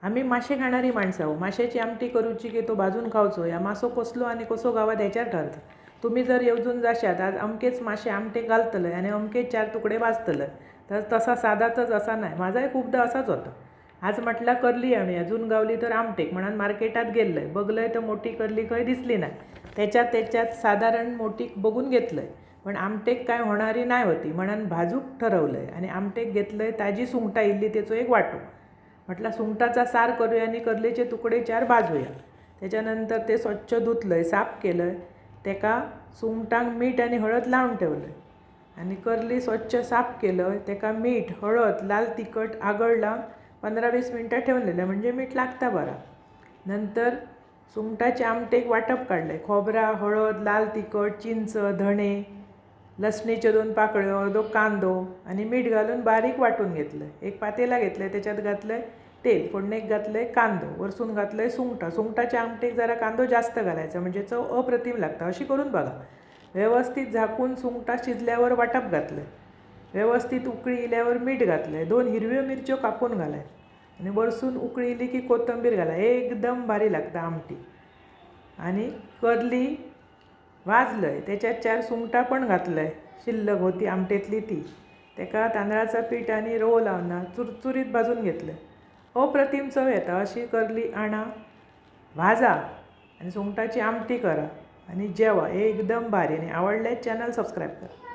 आम्ही मासे खाणारी माणसं आहो. माशाची आमटी करूची की तो भाजून खावचो या मासो कसलो आणि कसो गावा त्याच्यावर ठरता. तुम्ही जर येवजून जाशात आज अमकेच मासे आमटे घालतलं आणि अमकेच 4 तुकडे भाजतलं तर तसा साधाच असा नाही. माझाही खूपदा असाच होता. आज म्हटलं करली आणूया जून गावली तर आमटेक म्हणून मार्केटात गेलं बघलंय तर मोठी करली काही दिसली नाही. त्याच्यात साधारण मोठी बघून घेतलंय पण आमटेक काय होणारी नाही होती म्हणून भाजूक ठरवलंय आणि आमटेक घेतलंय ताजी सुंगटा इल्ली त्याचो एक वाटो. म्हटलं सुंगटाचा सार करूया आणि करलेचे तुकडे 4 भाजूया. त्याच्यानंतर ते स्वच्छ धुतलं आहे साफ केलं आहे त्याका सुंगटांक मीठ आणि हळद लावून ठेवलं आहे आणि करली स्वच्छ साफ केलं आहे त्याका मीठ हळद लाल तिखट आगळ लावून 15-20 मिनटं ठेवलेलं म्हणजे मीठ लागता बरा. नंतर सुंगटाचे आमटेक वाटप काढले. खोबरा हळद लाल तिखट चिंच धणे लसणीचे 2 पाकळ्यो अर्धो कांदो आणि मीठ घालून बारीक वाटून घेतलं. एक पातेला घेतलं त्याच्यात घातलं तेल फोडणीक घातलं कांदो वरसून घातलं सुंगटाच्या आमटेक जरा कांदो जास्त घालायचा म्हणजे चव अप्रतिम लागतं. अशी करून बघा. व्यवस्थित झाकून सुंगटा शिजल्यावर वाटप घातलं. व्यवस्थित उकळी इल्यावर मीठ घातलं 2 हिरव्या मिरच्यो कापून घालाय आणि वरसून उकळी इली की कोथिंबीर घाला. एकदम भारी लागतं आमटी. आणि करली भाजलं आहे त्याच्यात 4 सुंगटां पण घातलं आहे शिल्लक होती आमटेतली ती. त्याका तांदळाचं पीठ आणि रवो लावून चुरचुरीत भाजून घेतलं. अप्रतिम चव येता. अशी करली आणा भाजा आणि सुंगटाची आमटी करा आणि जेवा एकदम भारी. आणि आवडल्यास चॅनल सबस्क्राईब करा.